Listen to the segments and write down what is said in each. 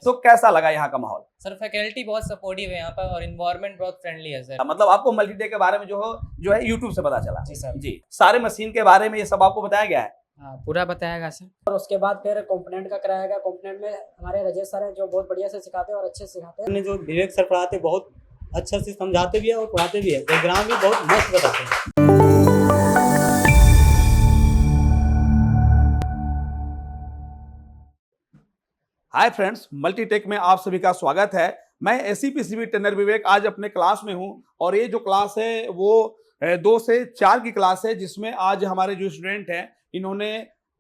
तो कैसा लगा यहाँ का माहौल? सर फैकल्टी बहुत सपोर्टिव है यहाँ पर और इन्वायरमेंट बहुत फ्रेंडली है सर। मतलब आपको मल्टीटेक के बारे में जो है यूट्यूब से पता चला? जी सर। जी, सारे मशीन के बारे में ये सब आपको बताया गया है? हाँ पूरा बताएगा सर। और उसके बाद फिर कंपोनेंट का कराएगा। कंपोनेंट में हमारे राजेश सर हैं जो बहुत बढ़िया से सिखाते हैं और अच्छे से सिखाते हैं। जो विवेक सर पढ़ाते बहुत अच्छा से समझाते भी है और पढ़ाते भी है, बैकग्राउंड भी बहुत मस्त बताते हैं। हाय फ्रेंड्स, मल्टीटेक में आप सभी का स्वागत है। मैं एसीपीसीबी ट्रेनर विवेक आज अपने क्लास में हूं और ये जो क्लास है वो 2 से 4 की क्लास है, जिसमें आज हमारे जो स्टूडेंट हैं इन्होंने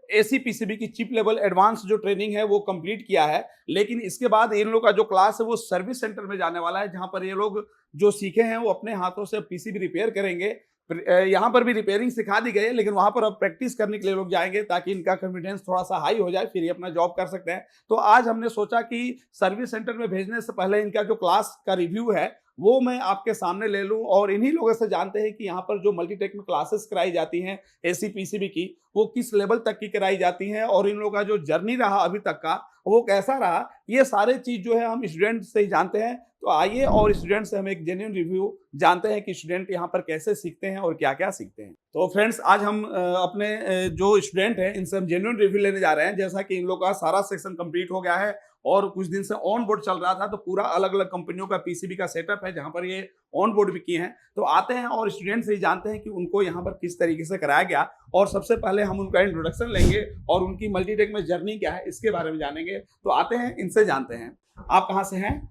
एसीपीसीबी की चिप लेवल एडवांस जो ट्रेनिंग है वो कंप्लीट किया है। लेकिन इसके बाद इन लोग का जो क्लास है वो सर्विस सेंटर में जाने वाला है, जहां पर ये लोग जो सीखे हैं वो अपने हाथों से पीसीबी रिपेयर करेंगे। यहाँ पर भी रिपेयरिंग सिखा दी गई है, लेकिन वहां पर अब प्रैक्टिस करने के लिए लोग जाएंगे ताकि इनका कॉन्फिडेंस थोड़ा सा हाई हो जाए, फिर ये अपना जॉब कर सकते हैं। तो आज हमने सोचा कि सर्विस सेंटर में भेजने से पहले इनका जो क्लास का रिव्यू है वो मैं आपके सामने ले लूं और इन्हीं लोगों से जानते हैं कि यहाँ पर जो मल्टीटेक में क्लासेस कराई जाती हैं एसीपीसीबी की, वो किस लेवल तक की कराई जाती हैं और इन लोगों का जो जर्नी रहा अभी तक का वो कैसा रहा। ये सारे चीज जो है हम स्टूडेंट से ही जानते हैं। तो आइए और स्टूडेंट से हम एक जेन्युइन रिव्यू जानते हैं कि स्टूडेंट यहाँ पर कैसे सीखते हैं और क्या क्या सीखते हैं। तो फ्रेंड्स, आज हम अपने जो स्टूडेंट हैं इनसे हम जेन्युइन रिव्यू लेने जा रहे हैं। जैसा कि इन लोग का सारा सेक्शन कंप्लीट हो गया है और कुछ दिन से ऑन बोर्ड चल रहा था, तो पूरा अलग अलग कंपनियों का पीसीबी का सेटअप है जहां पर ये ऑन बोर्ड भी किए हैं। तो आते हैं और स्टूडेंट से ही जानते हैं कि उनको यहाँ पर किस तरीके से कराया गया। और सबसे पहले हम उनका इंट्रोडक्शन लेंगे और उनकी मल्टीटेक में जर्नी क्या है इसके बारे में जानेंगे। तो आते हैं, इनसे जानते हैं। आप कहाँ से हैं?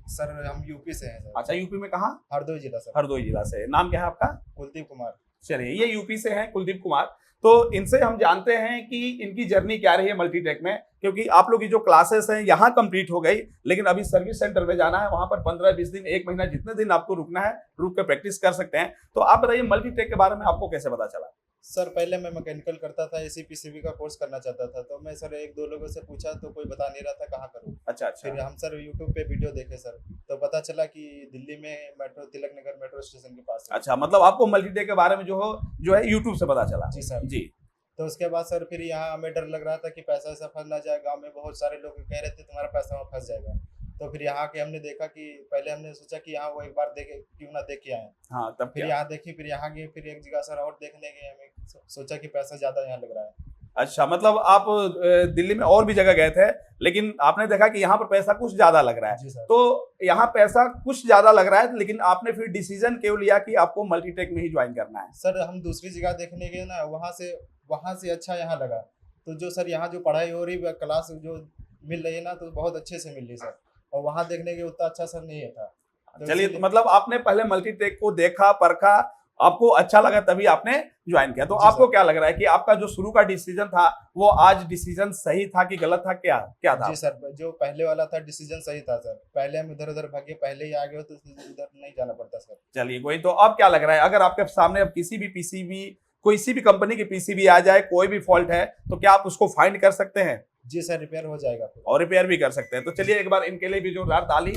सर हम यूपी से हैं सर। अच्छा, यूपी में कहाँ? हरदोई जिला सर। हरदोई जिला से। नाम क्या है आपका? कुलदीप कुमार। चलिए, ये यूपी से हैं कुलदीप कुमार। तो इनसे हम जानते हैं कि इनकी जर्नी क्या रही है मल्टीटेक में, क्योंकि आप लोग की जो क्लासेस हैं यहाँ कंप्लीट हो गई, लेकिन अभी सर्विस सेंटर में जाना है, वहां पर 15-20 दिन, 1 महीना, जितने दिन आपको रुकना है रुक के प्रैक्टिस कर सकते हैं। तो आप बताइए मल्टीटेक के बारे में आपको कैसे पता चला? सर पहले मैं मैकेनिकल करता था, एसीपीसीबी का कोर्स करना चाहता था, तो मैं सर 1-2 लोगों से पूछा तो कोई बता नहीं रहा था कहाँ करूँ। अच्छा। फिर हम सर यूट्यूब पे वीडियो देखे सर, तो पता चला कि दिल्ली में metro, Tilak Nagar metro station के पास है। अच्छा, मतलब आपको मल्टीटेक के बारे में जो है यूट्यूब से पता चला? जी सर जी। तो उसके बाद सर फिर यहाँ हमें डर लग रहा था कि पैसा ऐसा फंस ना जाए। गाँव में बहुत सारे लोग कह रहे थे तुम्हारा पैसा वहाँ फंस जाएगा। तो फिर यहाँ के हमने देखा कि पहले हमने सोचा कि यहाँ वो एक बार देखे, क्यों ना देख के आए। हाँ, तब फिर यहाँ देखी, फिर यहाँ गए, फिर एक जगह सर और देखने गए, हमें सोचा कि पैसा ज्यादा यहाँ लग रहा है। अच्छा, मतलब आप दिल्ली में और भी जगह गए थे, लेकिन आपने देखा कि यहाँ पर पैसा कुछ ज्यादा लग रहा है। जी सर। तो यहाँ पैसा कुछ ज्यादा लग रहा है, लेकिन आपने फिर डिसीजन क्यों लिया कि आपको मल्टीटेक में ही ज्वाइन करना है? सर हम दूसरी जगह देखने गए ना, वहाँ से अच्छा यहाँ लगा। तो जो सर यहाँ जो पढ़ाई हो रही है, क्लास जो मिल रही है ना, तो बहुत अच्छे से मिल रही सर। और वहाँ देखने के उतना अच्छा सर नहीं था। तो चलिए, तो मतलब आपने पहले मल्टीटेक को देखा, परखा, आपको अच्छा लगा, तभी आपने ज्वाइन किया। तो आपको क्या लग रहा है कि आपका जो शुरू का डिसीजन था वो आज डिसीजन सही था कि गलत था? क्या था? जी सर, जो पहले वाला था डिसीजन सही था सर। पहले हम इधर उधर भागे, पहले ही आ गए तो उधर नहीं जाना पड़ता सर। चलिए कोई, तो अब क्या लग रहा है, अगर आपके सामने अब किसी भी पीसीबी, किसी भी कंपनी की पीसीबी आ जाए, कोई भी फॉल्ट है, तो क्या आप उसको फाइंड कर सकते हैं? जी सर, रिपेयर हो जाएगा फिर। और रिपेयर भी कर सकते हैं। तो चलिए एक बार इनके लिए भी जोरदार ताली।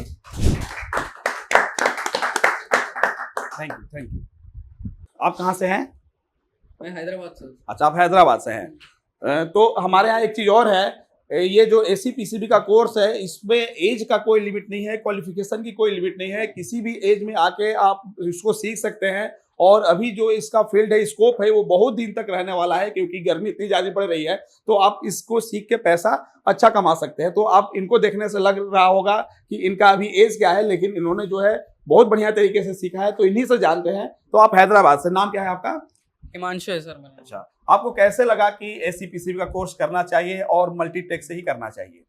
Thank you. आप कहाँ से हैं? मैं हैदराबाद से। अच्छा, आप हैदराबाद से हैं। तो हमारे यहाँ एक चीज और है, ये जो एसीपीसीबी का कोर्स है इसमें एज का कोई लिमिट नहीं है, क्वालिफिकेशन की कोई लिमिट नहीं है। किसी भी एज में आके आप इसको सीख सकते हैं। और अभी जो इसका फील्ड है, स्कोप है, वो बहुत दिन तक रहने वाला है, क्योंकि गर्मी इतनी ज्यादा पड़ रही है। तो आप इसको सीख के पैसा अच्छा कमा सकते हैं। तो आप इनको देखने से लग रहा होगा कि इनका अभी एज क्या है, लेकिन इन्होंने जो है बहुत बढ़िया तरीके से सीखा है। तो इन्हीं से जानते हैं। तो आप हैदराबाद से, नाम क्या है आपका? हिमांशु है सर मेरा। अच्छा, आपको कैसे लगा कि एसीपीसीबी का कोर्स करना चाहिए और मल्टीटेक से ही करना चाहिए?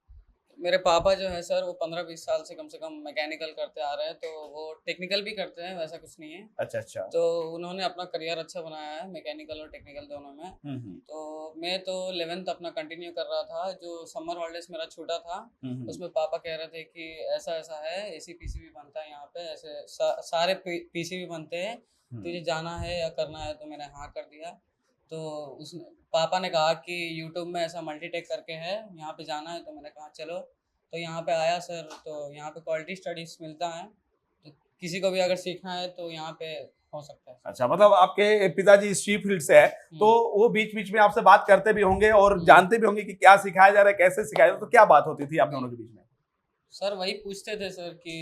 मेरे पापा जो है सर वो 15-20 साल से कम मैकेनिकल करते आ रहे हैं, तो वो टेक्निकल भी करते हैं, वैसा कुछ नहीं है। अच्छा। तो उन्होंने अपना करियर अच्छा बनाया है मैकेनिकल और टेक्निकल दोनों में। तो मैं तो 11th अपना कंटिन्यू कर रहा था। जो समर हॉलीडेज मेरा छूटा था उसमें पापा कह रहे थे कि ऐसा ऐसा है, एसीपीसीबी बनता है यहाँ पे, ऐसे सारे पीसीबी बनते हैं, तुझे जाना है या करना है। तो मैंने हाँ कर दिया। तो उस पापा ने कहा कि यूट्यूब में ऐसा मल्टीटेक करके है, यहाँ पे जाना है। तो मैंने कहा चलो। तो यहाँ पे आया सर। तो यहाँ पे क्वालिटी स्टडीज मिलता है, तो किसी को भी अगर सीखना है तो यहाँ पे हो सकता है। अच्छा, मतलब आपके पिताजी इसी फील्ड से है, तो वो बीच बीच में आपसे बात करते भी होंगे और जानते भी होंगे कि क्या सिखाया जा रहा है, कैसे सिखाया जा रहा है। तो क्या बात होती थी आप दोनों के बीच में? सर वही पूछते थे सर कि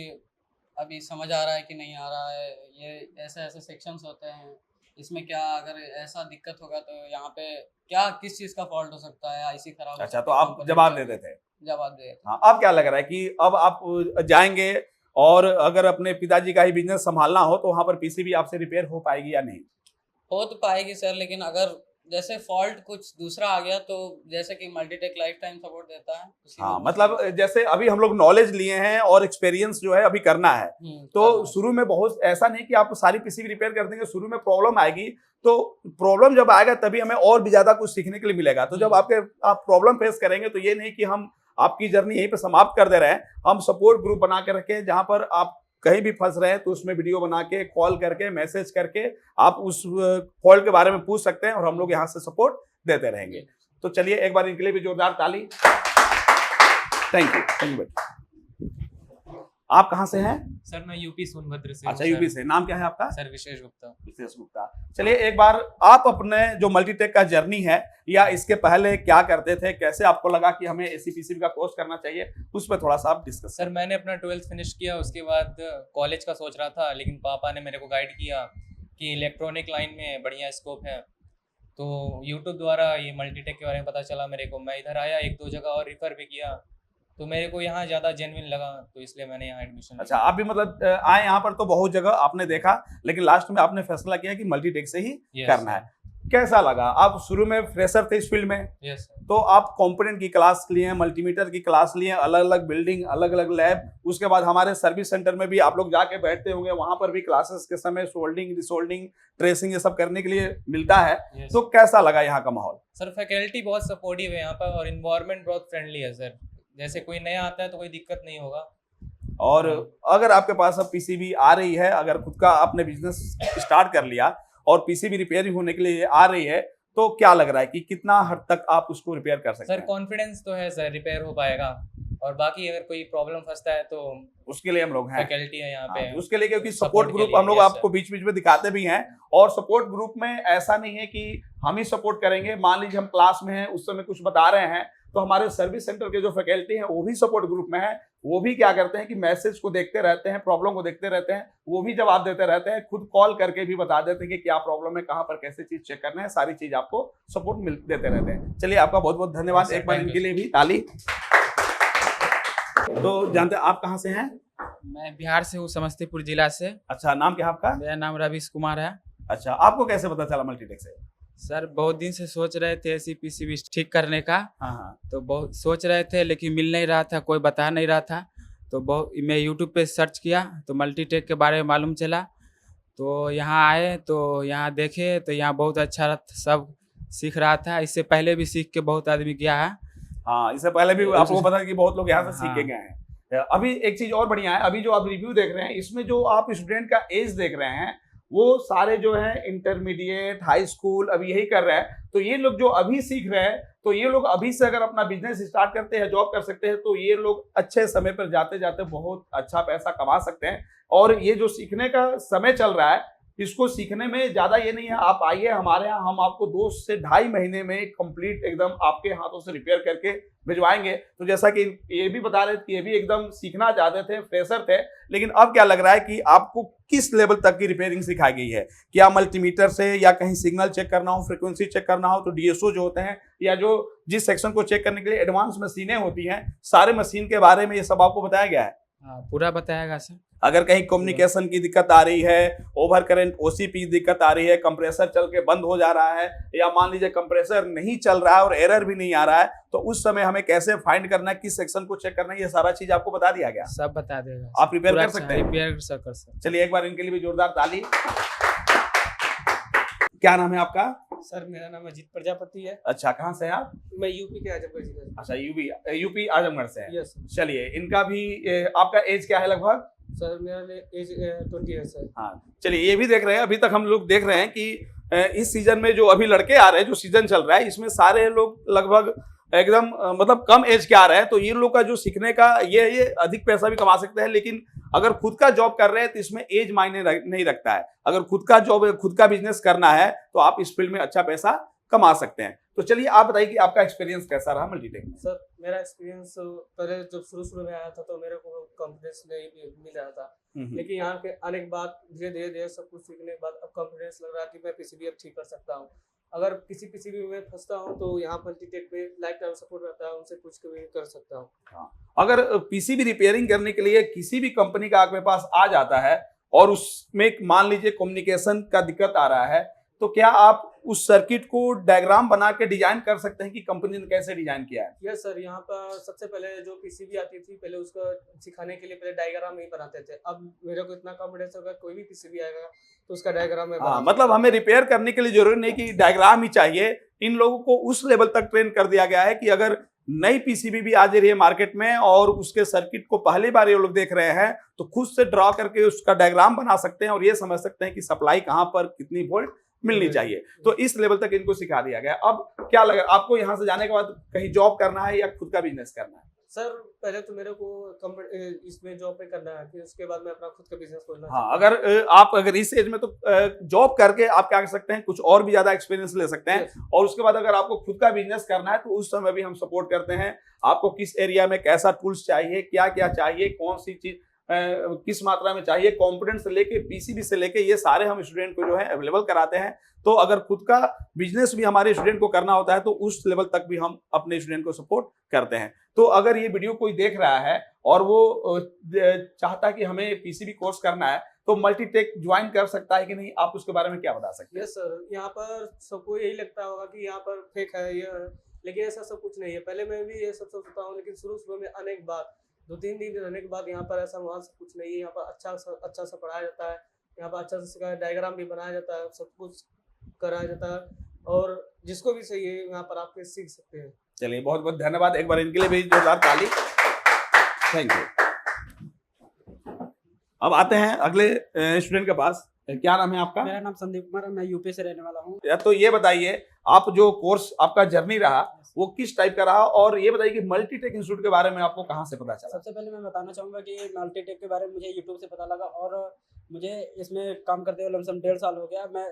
अभी समझ आ रहा है कि नहीं आ रहा है, ये ऐसे ऐसे सेक्शंस होते हैं, इसमें क्या अगर ऐसा दिक्कत होगा तो यहाँ पे क्या किस चीज़ का फॉल्ट हो सकता है, आईसी खराब हो अच्छा, सकती तो है, आप कंपोनेंट जवाब क्या देते थे। जवाब दे थे। हाँ, अब क्या लग रहा है कि अब आप जाएंगे और अगर अपने पिताजी का ही बिजनेस संभालना हो तो वहां पर पीसीबी आपसे रिपेयर हो पाएगी या नहीं? हो तो पाएगी सर, लेकिन अगर जैसे फॉल्ट कुछ दूसरा आ गया तो जैसे कि मल्टीटेक लाइफ टाइम सपोर्ट देता है उसी में हाँ, कुछ मतलब जैसे अभी हम लोग नॉलेज लिए हैं और एक्सपीरियंस जो है अभी करना है, तो करना है। शुरू में बहुत ऐसा नहीं कि आप सारी पीसीबी रिपेयर कर देंगे, शुरू में प्रॉब्लम आएगी, तो प्रॉब्लम जब आएगा तभी हमें और भी ज्यादा कुछ सीखने के लिए मिलेगा। तो जब आप प्रॉब्लम फेस करेंगे तो ये नहीं कि हम आपकी जर्नी यहीं पे समाप्त कर दे रहे हैं, हम सपोर्ट ग्रुप बना के रखें जहां पर आप कहीं भी फंस रहे हैं तो उसमें वीडियो बना के, कॉल करके, मैसेज करके आप उस फॉल्ट के बारे में पूछ सकते हैं और हम लोग यहाँ से सपोर्ट देते रहेंगे। तो चलिए एक बार इनके लिए भी जोरदार ताली। थैंक यू भाई। आप कहाँ से हैं? सर मैं यूपी सोनभद्र से अच्छा, हूँ यूपी सर। से। नाम क्या है आपका? सर विशेष गुप्ता। विशेष गुप्ता। चलिए एक बार आप अपने जो मल्टीटेक का जर्नी है या इसके पहले क्या करते थे, कैसे आपको लगा कि हमें एसीपीसीबी का कोर्स करना चाहिए, उस पर थोड़ा सा आप डिस्कस। सर मैंने अपना 12th फिनिश किया, उसके बाद कॉलेज का सोच रहा था, लेकिन पापा ने मेरे को गाइड किया कि इलेक्ट्रॉनिक लाइन में बढ़िया स्कोप है। तो यूट्यूब द्वारा ये मल्टीटेक के बारे में पता चला मेरे को। मैं इधर आया, एक दो जगह और रिफ़र भी किया, तो मेरे को यहाँ ज़्यादा जेन्युइन लगा, तो इसलिए मैंने यहाँ एडमिशन। अच्छा, आप भी मतलब आए यहाँ पर तो बहुत जगह आपने देखा, लेकिन लास्ट में आपने फैसला किया कि मल्टीटेक से ही करना है। कैसा लगा? आप शुरू में फ्रेशर थे इस फील्ड में, यस तो आप कंपोनेंट की क्लास लिए, मल्टीमीटर की क्लास लिए, अलग अलग बिल्डिंग, अलग अलग लैब, उसके बाद हमारे सर्विस सेंटर में भी आप लोग जाके बैठते होंगे, वहां पर भी क्लासेस के समय सोल्डिंग, डिसोल्डिंग, ट्रेसिंग ये सब करने के लिए मिलता है। तो कैसा लगा यहाँ का माहौल? सर फैकल्टी बहुत सपोर्टिव है यहाँ पर और इन्वायरमेंट बहुत फ्रेंडली है सर। जैसे कोई नया आता है तो कोई दिक्कत नहीं होगा। और अगर आपके पास अब पीसीबी आ रही है, अगर खुद का आपने बिजनेस स्टार्ट कर लिया और पीसीबी रिपेयरिंग होने के लिए आ रही है, तो क्या लग रहा है कि कितना हद तक आप उसको रिपेयर कर सकते सर हैं? कॉन्फिडेंस तो है सर, रिपेयर हो पाएगा। और बाकी अगर कोई प्रॉब्लम फंसता है तो उसके लिए हम लोग हैं, फैकल्टी है यहाँ पे। उसके लिए, क्योंकि Support सपोर्ट के ग्रुप लिए, हम लोग yes, आपको बीच बीच में दिखाते भी हैं। और सपोर्ट ग्रुप में ऐसा नहीं है कि हम ही सपोर्ट करेंगे। मान लीजिए हम क्लास में हैं, उस समय कुछ बता रहे हैं, तो हमारे सर्विस सेंटर के जो फैकल्टी हैं वो भी सपोर्ट ग्रुप में है। वो भी क्या करते हैं कि मैसेज को देखते रहते हैं, प्रॉब्लम को देखते रहते हैं, वो भी जवाब देते रहते हैं, खुद कॉल करके भी बता देते हैं कि क्या प्रॉब्लम है, कहाँ पर कैसे चीज चेक करना है, सारी चीज आपको सपोर्ट देते रहते हैं। चलिए आपका बहुत बहुत धन्यवाद, एक बार इनके लिए भी ताली। तो जानते हैं आप कहाँ से हैं? मैं बिहार से हूँ, समस्तीपुर जिला से। अच्छा, नाम क्या है आपका? मेरा नाम रवीश कुमार है। अच्छा, आपको कैसे पता चला मल्टीटेक से? सर बहुत दिन से सोच रहे थे ऐसी पीसीबी ठीक करने का, हाँ, तो बहुत सोच रहे थे लेकिन मिल नहीं रहा था, कोई बता नहीं रहा था। तो बहुत मैं यूट्यूब पे सर्च किया तो मल्टीटेक के बारे में मालूम चला, तो यहाँ आए तो यहाँ देखे तो यहाँ बहुत अच्छा सब सीख रहा था। इससे पहले भी सीख के बहुत आदमी गया है। हाँ, इससे पहले भी आपको पता है कि बहुत लोग यहाँ से सीख के हाँ। गए हैं। अभी एक चीज और बढ़िया है, अभी जो आप रिव्यू देख रहे हैं इसमें जो आप स्टूडेंट का एज देख रहे हैं वो सारे जो है इंटरमीडिएट, हाई स्कूल अभी यही कर रहे हैं। तो ये लोग जो अभी सीख रहे हैं, तो ये लोग अभी से अगर अपना बिजनेस स्टार्ट करते हैं, जॉब कर सकते हैं, तो ये लोग अच्छे समय पर जाते जाते बहुत अच्छा पैसा कमा सकते हैं। और ये जो सीखने का समय चल रहा है, इसको सीखने में ज्यादा ये नहीं है, आप आइए हमारे यहाँ, हम आपको 2 से ढाई महीने में कंप्लीट एकदम आपके हाथों से रिपेयर करके भिजवाएंगे। तो जैसा कि ये भी बता रहे थे कि ये भी एकदम सीखना चाहते थे, फ्रेशर थे, लेकिन अब क्या लग रहा है कि आपको किस लेवल तक की रिपेयरिंग सिखाई गई है? क्या मल्टीमीटर से, या कहीं सिग्नल चेक करना हो, फ्रीक्वेंसी चेक करना हो, तो डीएसओ जो होते हैं, या जो जिस सेक्शन को चेक करने के लिए एडवांस मशीनें होती हैं, सारे मशीन के बारे में ये सब आपको बताया गया है? हाँ, पूरा बताएगा सर। अगर कहीं कम्युनिकेशन की दिक्कत आ रही है, ओवर करंट ओसीपी की दिक्कत आ रही है, कंप्रेसर चल के बंद हो जा रहा है, या मान लीजिए कंप्रेसर नहीं चल रहा है और एरर भी नहीं आ रहा है, तो उस समय हमें कैसे फाइंड करना है, किस सेक्शन को चेक करना है, ये सारा चीज आपको बता दिया गया। सब बता देगा। आप रिपेयर पूरा कर सकते हैं? रिपेयर कर सकते। चलिए एक बार इनके लिए भी जोरदार ताली। क्या नाम है आपका? सर मेरा नाम अजीत प्रजापति है। अच्छा, कहाँ से हैं आप? मैं यूपी के आजमगढ़ जिले से। अच्छा, यूपी आजमगढ़ से हैं। यस चलिए, इनका भी आपका एज क्या है लगभग? सर, मेरा एज 20 ईयर्स है। हाँ, चलिए ये भी देख रहे हैं, अभी तक हम लोग देख रहे हैं कि इस सीजन में जो अभी लड़के आ रहे हैं, जो सीजन चल रहा है, इसमें सारे लोग लगभग एकदम मतलब कम एज के आ रहे हैं। तो ये लोग का जो सीखने का ये अधिक पैसा भी कमा सकते हैं, लेकिन अगर खुद का जॉब कर रहे हैं तो इसमें एज मायने नहीं रखता है। अगर खुद का जॉब, खुद का बिजनेस करना है तो आप इस फील्ड में अच्छा पैसा कमा सकते हैं। तो चलिए आप बताइए कि आपका एक्सपीरियंस कैसा रहा मल्टीटेक में। सर मेरा एक्सपीरियंस पहले जब शुरू में आया था तो मेरे को कॉन्फिडेंस नहीं मिल रहा था, लेकिन यहाँ के आने के बाद धीरे धीरे सब कुछ सीखने के बाद अब कॉन्फिडेंस लग रहा है कि मैं पीसीबी अब ठीक कर सकता हूँ। अगर किसी पीसीबी में फंसता हूँ तो यहाँ मल्टीटेक पे लाइफ टाइम सपोर्ट रहता है, उनसे पूछ के भी कर सकता हूँ। हाँ, अगर पीसीबी रिपेयरिंग करने के लिए किसी भी कंपनी का आपके पास आ जाता है और उसमें मान लीजिए कम्युनिकेशन का दिक्कत आ रहा है, तो क्या आप उस सर्किट को डायग्राम बना के डिजाइन कर सकते हैं कि कंपनी ने कैसे डिजाइन किया है? यस सर, यहाँ पर सबसे पहले जो पीसीबी आती थी पहले उसको सिखाने के लिए पहले डायग्राम नहीं बनाते थे। अब मेरे को इतना कॉन्फिडेंस होगा कोई भी पीसीबी आएगा तो उसका डायग्राम में हाँ, मतलब हमें रिपेयर करने के लिए जरूरी नहीं कि डायग्राम ही चाहिए। इन लोगों को उस लेवल तक ट्रेन कर दिया गया है कि अगर नई पीसीबी भी आ जा रही है मार्केट में और उसके सर्किट को पहली बार ये लोग देख रहे हैं तो खुद से ड्रॉ करके उसका डायग्राम बना सकते हैं और ये समझ सकते हैं कि सप्लाई कहां पर कितनी वोल्ट मिलनी चाहिए। तो इस लेवल तक इनको सिखा दिया गया। अब क्या लगा आपको यहाँ से जाने के बाद कहीं जॉब करना है या खुद का बिजनेस करना है? सर पहले तो मेरे को इसमें जॉब पे करना है, फिर उसके बाद मैं अपना खुद का बिजनेस खोलना हाँ, अगर इस एज में तो जॉब करके आप क्या कर सकते हैं, कुछ और भी ज्यादा एक्सपीरियंस ले सकते हैं और उसके बाद अगर आपको खुद का बिजनेस करना है तो उस समय भी हम सपोर्ट करते हैं। आपको किस एरिया में कैसा टूल्स चाहिए, क्या क्या चाहिए, कौन सी चीज किस मात्रा में चाहिए, कॉम्पोनेंट से लेके पीसीबी से लेके ये सारे हम स्टूडेंट को जो है अवेलेबल कराते हैं। तो अगर खुद का बिजनेस भी हमारे स्टूडेंट को करना होता है तो उस लेवल तक भी हम अपने स्टूडेंट को सपोर्ट करते हैं। तो अगर ये वीडियो कोई देख रहा है और वो चाहता है कि हमें पीसीबी कोर्स करना है तो मल्टीटेक ज्वाइन कर सकता है कि नहीं, आप उसके बारे में क्या बता सकते हैं? यस सर, यहाँ पर सबको यही लगता होगा कि यहाँ पर फेक है ये, लेकिन ऐसा सब कुछ नहीं है। पहले मैं भी ये सब सोचता हूँ, लेकिन शुरू में आने के बाद 2-3 दिन रहने के बाद यहाँ पर ऐसा वहाँ से कुछ नहीं है। यहाँ पर अच्छा सा पढ़ाया जाता है, यहाँ पर अच्छा से सिखाया, डायग्राम भी बनाया जाता है, सब कुछ कराया जाता है और जिसको भी चाहिए यहाँ पर आपके सीख सकते हैं। चलिए बहुत बहुत धन्यवाद, एक बार इनके लिए भी जोरदार ताली। Thank you. अब आते हैं अगले स्टूडेंट के पास। क्या नाम है आपका? मेरा नाम संदीप कुमार है, मैं यूपी से रहने वाला हूँ। या तो ये बताइए आप जो कोर्स आपका जर्नी रहा वो किस टाइप का रहा और ये बताइए कि मल्टीटेक इंस्टीट्यूट के बारे में आपको कहाँ से पता चला? सबसे पहले मैं बताना चाहूँगा कि मल्टीटेक के बारे में मुझे यूट्यूब से पता लगा और मुझे इसमें काम करते हुए लमसम 1.5 साल हो गया। मैं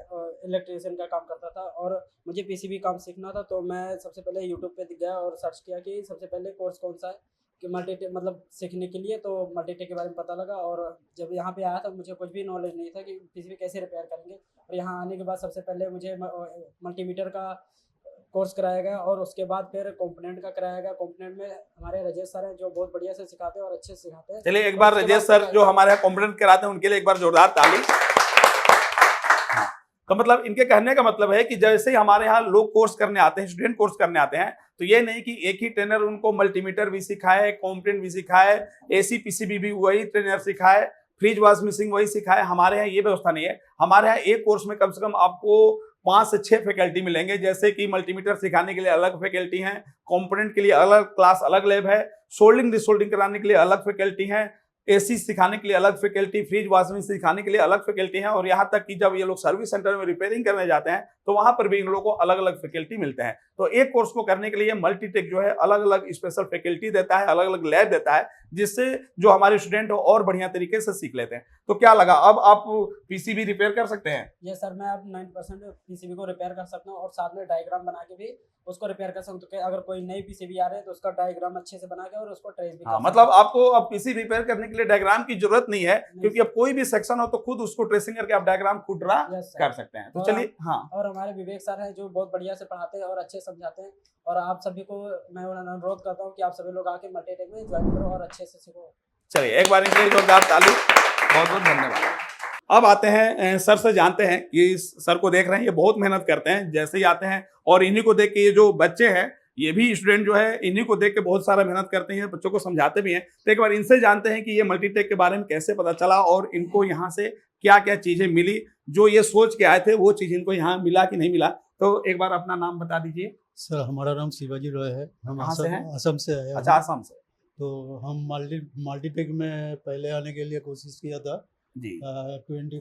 इलेक्ट्रीशियन का काम करता था और मुझे पीसीबी काम सीखना था, तो मैं सबसे पहले यूट्यूब पे गया और सर्च किया कि सबसे पहले कोर्स कौन सा है कि मल्टीटेक मतलब सीखने के लिए। तो मल्टीटेक के बारे में पता लगा और जब यहाँ पे आया था मुझे कुछ भी नॉलेज नहीं था कि पीसीबी कैसे रिपेयर करेंगे। और यहाँ आने के बाद सबसे पहले मुझे मल्टीमीटर का कोर्स कराया गया और उसके बाद फिर कंपोनेंट का कराया गया। कंपोनेंट में हमारे राजेश सर हैं जो बहुत बढ़िया से सिखाते हैं और अच्छे से सिखाते हैं। चलिए एक बार राजेश सर जो हमारे यहाँ कंपोनेंट कराते हैं उनके लिए एक बार जोरदार ताली। हाँ, तो मतलब इनके कहने का मतलब है कि जैसे ही हमारे यहाँ लोग कोर्स करने आते हैं, स्टूडेंट कोर्स करने आते हैं, तो ये नहीं कि एक ही ट्रेनर उनको मल्टीमीटर भी सिखाए, कंपोनेंट भी सिखाए, एसी पीसीबी भी वही ट्रेनर सिखाए, फ्रिज वॉश मशीन वही सिखाए। हमारे यहाँ ये व्यवस्था नहीं है। हमारे यहाँ एक कोर्स में कम से कम आपको 5 से 6 फैकल्टी मिलेंगे, जैसे कि मल्टीमीटर सिखाने के लिए अलग फैकल्टी हैं, कंपोनेंट के लिए अलग क्लास अलग लैब है, सोल्डिंग डिसोल्डिंग कराने के लिए अलग फैकल्टी है, एसी सिखाने के लिए अलग फैकल्टी, फ्रिज वॉशिंग सिखाने के लिए अलग फैकल्टी है और यहाँ तक कि जब ये लोग सर्विस सेंटर में रिपेयरिंग करने जाते हैं तो वहां पर भी इन लोगों को अलग अलग फैकल्टी मिलते हैं। तो एक कोर्स को करने के लिए मल्टीटेक जो है अलग अलग स्पेशल फैकल्टी देता है, अलग अलग लैब देता है, जिससे जो हमारे स्टूडेंट हो और बढ़िया तरीके से सीख लेते हैं। तो क्या लगा, अब आप पीसीबी रिपेयर कर सकते हैं? ये सर मैं अब 90% पीसीबी को रिपेयर कर सकता हूँ और साथ में डायग्राम बना के भी उसको रिपेयर कर सकता हूँ। तो अगर कोई नई पीसीबी आ रहे है तो उसका डायग्राम अच्छे से बना के और उसको ट्रेस भी हाँ, मतलब आपको अब पीसी रिपेयर करने के लिए डायग्राम की जरूरत नहीं है, क्योंकि अब कोई भी सेक्शन हो तो खुद उसको ट्रेसिंग करके आप डायग्राम खुद ड्रा कर सकते हैं। तो चलिए। हाँ, और हमारे विवेक सर हैं जो बहुत बढ़िया से पढ़ाते हैं और अच्छे समझाते हैं और आप सभी को मैं अनुरोध करता हूँ कि आप सभी लोग आके मल्टीटेक में ज्वाइन करो और अच्छे से सीखो। चलिए एक बार इनके लिए जोरदार ताली। बहुत बहुत धन्यवाद। अब आते हैं सर से जानते हैं कि सर को देख रहे हैं, ये बहुत मेहनत करते हैं। जैसे ही आते हैं और इन्हीं को देख के ये जो बच्चे हैं, ये भी स्टूडेंट जो है इन्हीं को देख के बहुत सारा मेहनत करते हैं, बच्चों को समझाते भी हैं। तो एक बार इनसे जानते हैं कि ये मल्टीटेक के बारे में कैसे पता चला और इनको यहाँ से क्या क्या चीजें मिली, जो ये सोच के आए थे वो चीज इनको यहाँ मिला कि नहीं मिला। तो एक बार अपना नाम बता दीजिए। सर हमारा नाम शिवाजी रॉय है, हम कहाँ से हैं? असम से आए। अच्छा, असम से। तो हम मल्टीटेक में पहले आने के लिए कोशिश किया था जी 24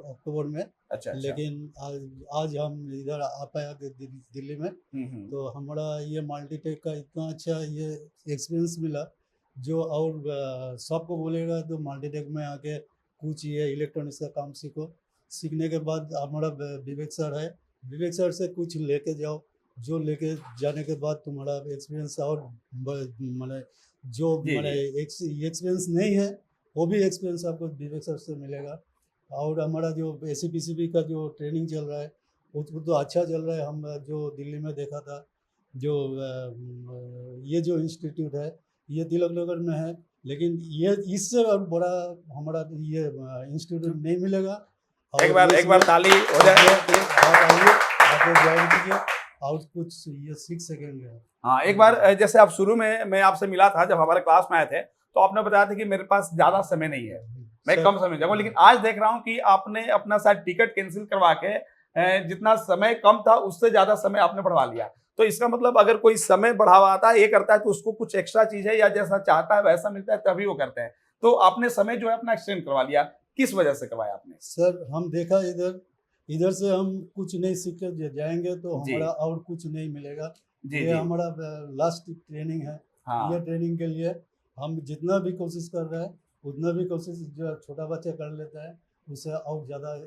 अक्टूबर में। अच्छा। लेकिन आज हम इधर आ पाया दिल्ली में। तो हमारा ये मल्टीटेक का इतना अच्छा ये एक्सपीरियंस मिला जो और सबको बोलेगा तो मल्टीटेक में आके कुछ ये इलेक्ट्रॉनिक्स का काम सीखो। सीखने के बाद हमारा विवेक सर है विवेक सर से कुछ लेके जाओ, जो लेके जाने के बाद तुम्हारा एक्सपीरियंस और माने जो जी, माने एक्सपीरियंस नहीं है वो भी एक्सपीरियंस आपको विवेक सर से मिलेगा। और हमारा जो ACPCB का जो ट्रेनिंग चल रहा है वो तो अच्छा चल रहा है। हम जो दिल्ली में देखा था, जो ये जो इंस्टीट्यूट है ये तिलक नगर में है, लेकिन ये इससे और बड़ा हमारा ये इंस्टीट्यूट नहीं मिलेगा। और एक बार ताली हो जाए। आप आइए, आप ज्वाइन कीजिए और कुछ ये सीख सकेंगे। हाँ, एक बार जैसे आप शुरू में मैं आपसे मिला था जब हमारे क्लास में आए थे, तो आपने बताया था कि मेरे पास ज्यादा समय नहीं है, मैं सर, कम समय जाऊंगा, लेकिन आज देख रहा हूँ कि आपने अपना शायद टिकट कैंसिल करवा के जितना समय कम था उससे ज्यादा समय आपने बढ़वा लिया। तो इसका मतलब अगर कोई समय बढ़ावाता है, ये करता है, तो उसको कुछ एक्स्ट्रा चीज है या जैसा चाहता है वैसा मिलता है तभी वो करते हैं। तो आपने समय जो है अपना एक्सटेंड करवा लिया, किस वजह से करवाया आपने? सर हम देखा इधर से हम कुछ नहीं सीख कर जाएंगे तो जी। हमारा और कुछ नहीं मिलेगा। जी ये जी। हमारा लास्ट ट्रेनिंग है। हाँ ये ट्रेनिंग के लिए हम जितना भी कोशिश कर रहे हैं उतना भी कोशिश जो छोटा बच्चा कर लेता है उससे और ज़्यादा जी।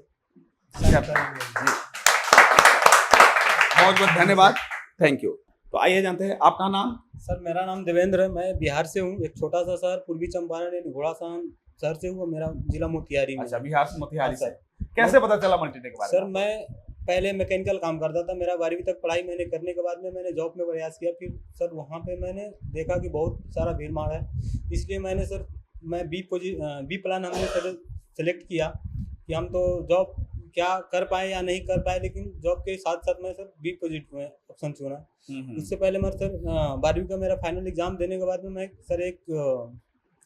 बहुत बहुत धन्यवाद, थैंक यू। तो आइए जानते हैं आपका नाम। सर मेरा नाम देवेंद्र है, मैं बिहार से हूँ। एक छोटा सा शहर पूर्वी चंपारण यानी घोड़ासान शहर से हूँ, मेरा जिला मोतिहारी में। अच्छा, बिहार से मोतिहारी हाँ, से। कैसे पता चला मल्टीटेक के बारे सर में? मैं पहले मैकेनिकल काम करता था। मेरा 12वीं तक पढ़ाई मैंने करने के बाद में मैंने जॉब में प्रयास किया। फिर सर वहाँ पे मैंने देखा कि बहुत सारा भीड़ भाड़ है, इसलिए मैंने सर बी प्लान हमने सर सेलेक्ट किया कि हम तो जॉब क्या कर पाए या नहीं कर पाए, लेकिन जॉब के साथ साथ मैं सर बी पॉजिटिव में ऑप्शन चुना। उससे पहले मैं सर 12वीं का मेरा फाइनल एग्जाम देने के बाद में मैं सर एक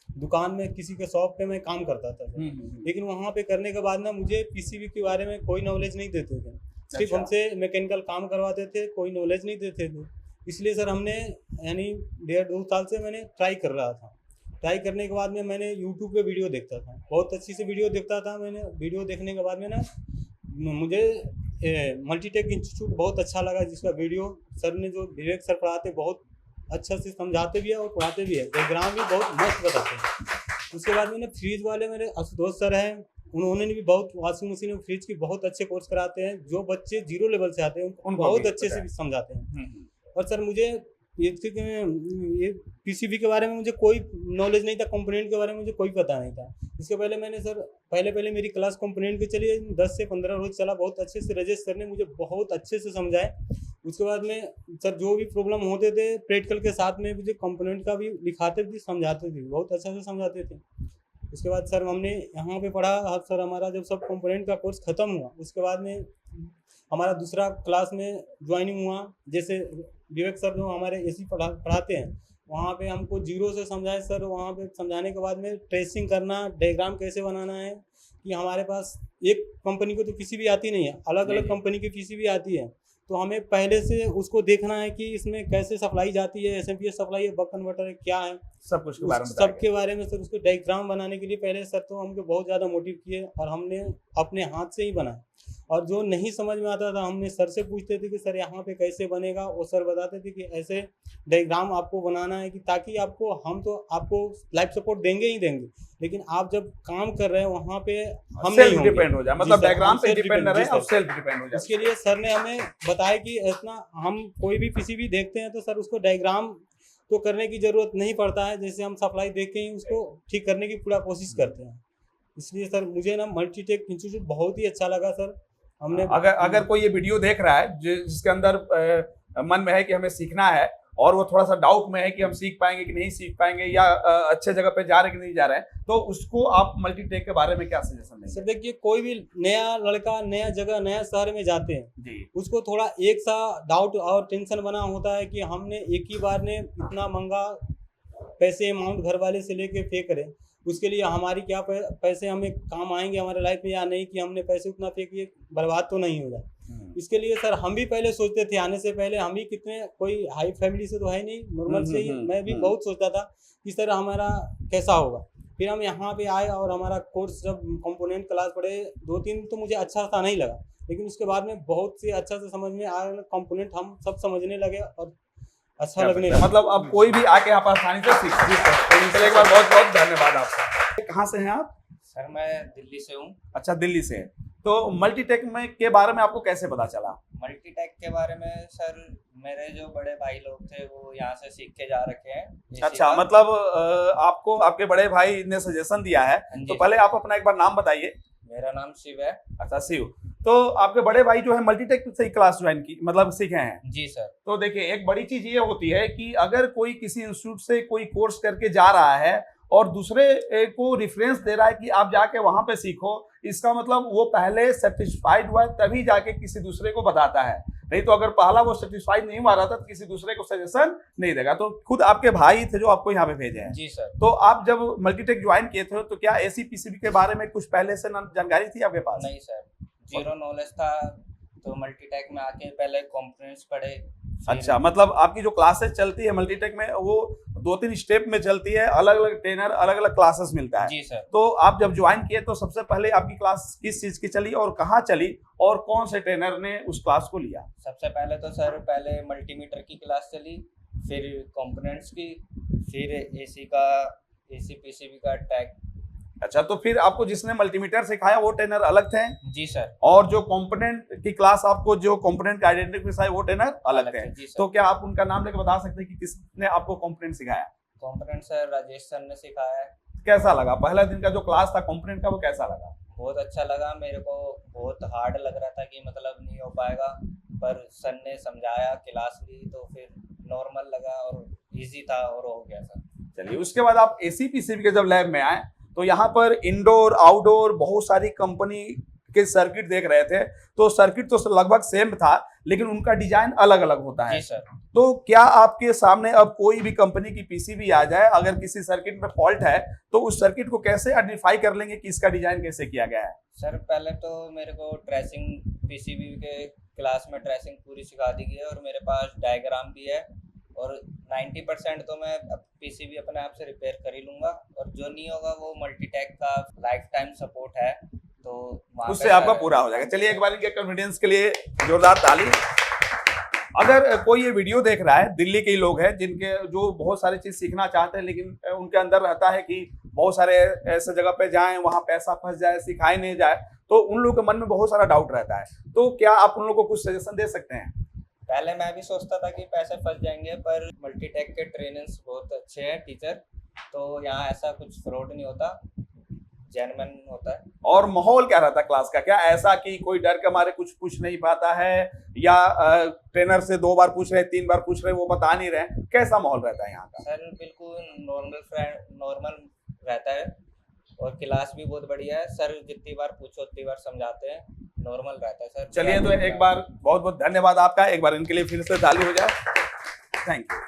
दुकान में किसी के शॉप पे मैं काम करता था सर। लेकिन वहाँ पे करने के बाद ना मुझे पीसीबी के बारे में कोई नॉलेज नहीं देते थे, सिर्फ अच्छा। हमसे मैकेनिकल काम करवाते थे, कोई नॉलेज नहीं देते थे। इसलिए सर हमने यानी 1.5-2 साल से मैंने ट्राई कर रहा था। ट्राई करने के बाद में मैंने यूट्यूब पे वीडियो देखता था, बहुत अच्छी से वीडियो देखता था। मैंने वीडियो देखने के बाद में ना मुझे मल्टीटेक इंस्टीट्यूट बहुत अच्छा लगा, जिसका वीडियो सर ने जो विवेक सर पढ़ाते बहुत अच्छा से समझाते भी है और पढ़ाते भी है, डायग्राम भी बहुत मस्त बताते हैं। उसके बाद में ना फ्रिज वाले मेरे आशुतोष सर हैं, उन्होंने भी बहुत वॉशिंग मशीन और फ्रिज की बहुत अच्छे कोर्स कराते हैं। जो बच्चे 0 लेवल से आते हैं उनको बहुत अच्छे से भी समझाते हैं। और सर मुझे ये पीसीबी के बारे में मुझे कोई नॉलेज नहीं था, कंपोनेंट के बारे में मुझे कोई पता नहीं था। इसके पहले मैंने सर पहले मेरी क्लास कंपोनेंट की चली 10 से 15 रोज चला, बहुत अच्छे से राजेश सर ने मुझे बहुत अच्छे से समझाए। उसके बाद में सर जो भी प्रॉब्लम होते थे प्रैक्टिकल के साथ में मुझे कंपोनेंट का भी लिखाते थे, समझाते थे, बहुत अच्छा से समझाते थे। उसके बाद सर हमने यहाँ पे पढ़ा। अब सर हमारा जब सब कंपोनेंट का कोर्स ख़त्म हुआ उसके बाद में हमारा दूसरा क्लास में ज्वाइनिंग हुआ। जैसे विवेक सर जो हमारे एसी पढ़ाते हैं वहाँ पे हमको 0 से समझाए सर। वहाँ पे समझाने के बाद में ट्रेसिंग करना, डायग्राम कैसे बनाना है, कि हमारे पास एक कंपनी को तो पीसीबी आती नहीं है, अलग अलग कंपनी की पीसीबी आती है, तो हमें पहले से उसको देखना है कि इसमें कैसे सप्लाई जाती है, एसएमपीएस सप्लाई है, बक कन्वर्टर है, क्या है, सब कुछ के बारे में बताया सबके बारे में सर उसको डायग्राम बनाने के लिए पहले सर तो हमको बहुत ज़्यादा मोटिव किए और हमने अपने हाथ से ही बनाया। और जो नहीं समझ में आता था हमने सर से पूछते थे कि सर यहाँ पे कैसे बनेगा, वो सर बताते थे कि ऐसे डायग्राम आपको बनाना है, कि ताकि आपको हम तो आपको लाइफ सपोर्ट देंगे ही देंगे, लेकिन आप जब काम कर रहे हैं वहाँ पे हम नहीं होंगे, डिपेंड हो जाए, मतलब डायग्राम पे डिपेंड न रहे और सेल्फ डिपेंड हो जाए। इसके लिए सर ने हमें बताया कि इतना हम कोई भी पीसीबी देखते हैं तो सर उसको डायग्राम तो करने की जरूरत नहीं पड़ता है, जैसे हम सप्लाई देख के ही उसको ठीक करने की पूरा कोशिश करते हैं। इसलिए सर मुझे ना मल्टीटेक इंस्टीट्यूट बहुत ही अच्छा लगा सर। हमने अगर कोई ये वीडियो देख रहा है जिसके अंदर मन में है कि हमें सीखना है और वो थोड़ा सा डाउट में है कि हम सीख पाएंगे कि नहीं सीख पाएंगे या अच्छे जगह पे जा रहे कि नहीं जा रहे हैं, तो उसको आप मल्टीटेक के बारे में क्या सजेशन देंगे? सर देखिए, कोई भी नया लड़का नया जगह नया शहर में जाते हैं जी, उसको थोड़ा एक सा डाउट और टेंशन बना होता है कि हमने एक ही बार ने इतना महंगा पैसे अमाउंट घर वाले से लेके पे करें, उसके लिए हमारी क्या पैसे हमें काम आएंगे हमारे लाइफ में या नहीं, कि हमने पैसे उतना पे किए बर्बाद तो नहीं हो जाए। इसके लिए सर हम भी पहले सोचते थे, आने से पहले हम भी कितने कोई हाई फैमिली से तो है नहीं, नॉर्मल से ही मैं भी बहुत सोचता था कि सर हमारा कैसा होगा। फिर हम यहाँ पे आए और हमारा कोर्स जब कंपोनेंट क्लास पढ़े 2-3 तो मुझे अच्छा सा नहीं लगा, लेकिन उसके बाद में बहुत से अच्छा से समझ में आया, कंपोनेंट हम सब समझने लगे और अच्छा लगने लगा। मतलब अब कोई भी आके यहाँ पर आसानी से सीख सकते हैं। चलिए एक बार बहुत बहुत धन्यवाद आपका। कहाँ से हैं आप? सर मैं दिल्ली से हूँ। अच्छा, दिल्ली से हैं। तो मल्टीटेक में के बारे में आपको कैसे पता चला? मल्टीटेक के बारे में सर मेरे जो बड़े भाई लोग थे वो यहाँ से सीख के जा रखे हैं इसी अच्छा, का। मतलब आपको आपके बड़े भाई ने सजेशन दिया है। हाँ तो जी। पहले आप अपना एक बार नाम बताइए। मेरा नाम शिव है। अच्छा, शिव। तो आपके बड़े भाई जो है मल्टीटेक से ही क्लास ज्वाइन की, मतलब सीखे हैं। जी सर। तो देखिए, एक बड़ी चीज ये होती है कि अगर कोई किसी इंस्टीट्यूट से कोई कोर्स करके जा रहा है और दूसरे को रेफरेंस दे रहा है कि आप जाके वहां पे सीखो, इसका मतलब वो पहले सेटिस्फाइड हुआ है तभी जाके किसी दूसरे को बताता है। नहीं तो अगर पहला वो सेटिस्फाइड नहीं हुआ रहता तो किसी दूसरे को सजेशन नहीं देगा। तो खुद आपके भाई थे जो आपको यहाँ पे भेजे हैं। जी सर। तो आप जब मल्टीटेक ज्वाइन किए थे तो क्या एसी पीसीबी के बारे में कुछ पहले से जानकारी थी आपके पास? नहीं सर, जीरो नॉलेज था। तो मल्टीटेक में आके पहले कंपोनेंट्स पढ़े। अच्छा, मतलब आपकी जो क्लासेस चलती है मल्टीटेक में वो 2-3 स्टेप में चलती है, अलग अलग ट्रेनर, अलग अलग क्लासेस मिलता है। जी सर। तो आप जब ज्वाइन किए तो सबसे पहले आपकी क्लास किस चीज की चली और कहाँ चली और कौन से ट्रेनर ने उस क्लास को लिया? सबसे पहले तो सर पहले मल्टीमीटर की क्लास चली, फिर कंपोनेंट्स की, फिर एसी पीसीबी का टैग। अच्छा, तो फिर आपको जिसने मल्टीमीटर सिखाया वो ट्रेनर अलग थे जी सर। और जो कंपोनेंट की क्लास आपको जो कंपोनेंट का आइडेंटिटी सिखाया वो ट्रेनर अलग थे। जी सर। तो क्या आप उनका नाम लेकर बता सकते हैं कि किसने आपको कंपोनेंट सिखाया? कंपोनेंट सर राजेश सर ने सिखाया है। कैसा लगा पहला दिन का जो क्लास था कंपोनेंट का, वो कैसा लगा? बहुत अच्छा लगा मेरे को। बहुत हार्ड लग रहा था कि मतलब नहीं हो पाएगा, पर सर ने समझाया, क्लास ली तो फिर नॉर्मल लगा और इजी था और हो गया सर। चलिए, उसके बाद आप एसी पीसीबी के जब लैब में आए तो यहाँ पर इंडोर आउटडोर बहुत सारी कंपनी के सर्किट देख रहे थे। तो सर्किट तो लगभग सेम था लेकिन उनका डिजाइन अलग अलग होता है। जी सर। तो क्या आपके सामने अब कोई भी कंपनी की पीसीबी आ जाए, अगर किसी सर्किट में फॉल्ट है तो उस सर्किट को कैसे आइडेंटिफाई कर लेंगे कि इसका डिजाइन कैसे किया गया है? सर पहले तो मेरे को ट्रेसिंग पीसीबी के क्लास में ट्रेसिंग पूरी सिखा दी गई है और मेरे पास डायग्राम भी है और 90% तो मैं पीसीबी अपने आप से रिपेयर कर ही लूँगा और जो नहीं होगा वो मल्टीटेक का लाइफ टाइम सपोर्ट है तो उससे आपका पूरा हो जाएगा। चलिए, एक बार इनके कॉन्फिडेंस के लिए जोरदार ताली। अगर कोई ये वीडियो देख रहा है, दिल्ली के लोग हैं जिनके जो बहुत सारी चीज सीखना चाहते हैं लेकिन उनके अंदर रहता है कि बहुत सारे ऐसे जगह पे जाएं वहां पैसा फंस जाए, सिखाए नहीं जाए, तो उन लोगों के मन में बहुत सारा डाउट रहता है। तो क्या आप उन लोगों को कुछ सजेशन दे सकते हैं? पहले मैं भी सोचता था कि पैसे फंस जाएंगे, पर मल्टीटेक के ट्रेनर्स बहुत अच्छे हैं टीचर, तो यहाँ ऐसा कुछ फ्रॉड नहीं होता, जेन्युइन होता है। और माहौल क्या रहता है क्लास का? क्या ऐसा कि कोई डर के मारे कुछ पूछ नहीं पाता है या ट्रेनर से 2 बार पूछ रहे, 3 बार पूछ रहे, वो बता नहीं रहे? कैसा माहौल रहता है यहाँ का? सर बिल्कुल नॉर्मल रहता है और क्लास भी बहुत बढ़िया है। सर जितनी बार पूछो उतनी बार समझाते हैं, नॉर्मल रहता है सर। चलिए, तो एक बार बहुत बहुत धन्यवाद आपका। एक बार इनके लिए फिर से ताली हो जाए। Thank you.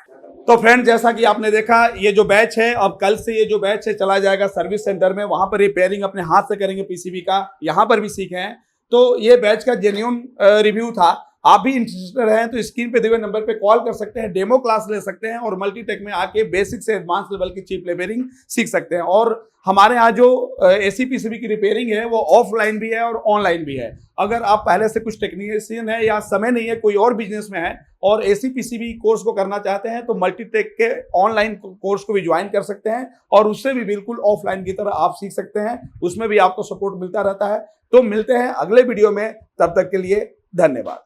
तो फ्रेंड, जैसा कि आपने देखा, ये जो बैच है अब कल से ये जो बैच है चला जाएगा सर्विस सेंटर में, वहां पर रिपेयरिंग अपने हाथ से करेंगे पीसीबी का, यहाँ पर भी सीखे हैं। तो ये बैच का जेन्युइन रिव्यू था। आप भी इंटरेस्टेड हैं तो स्क्रीन पे दिए हुए नंबर पे कॉल कर सकते हैं, डेमो क्लास ले सकते हैं और मल्टीटेक में आके बेसिक से एडवांस लेवल की चिप रिपेयरिंग सीख सकते हैं। और हमारे यहाँ जो एसी पीसीबी की रिपेयरिंग है वो ऑफलाइन भी है और ऑनलाइन भी है। अगर आप पहले से कुछ टेक्नीशियन है या समय नहीं है, कोई और बिजनेस में है और एसी पीसीबी कोर्स को करना चाहते हैं तो मल्टीटेक के ऑनलाइन कोर्स को भी ज्वाइन कर सकते हैं और उससे भी बिल्कुल ऑफलाइन की तरह आप सीख सकते हैं। उसमें भी आपको सपोर्ट मिलता रहता है। तो मिलते हैं अगले वीडियो में, तब तक के लिए धन्यवाद।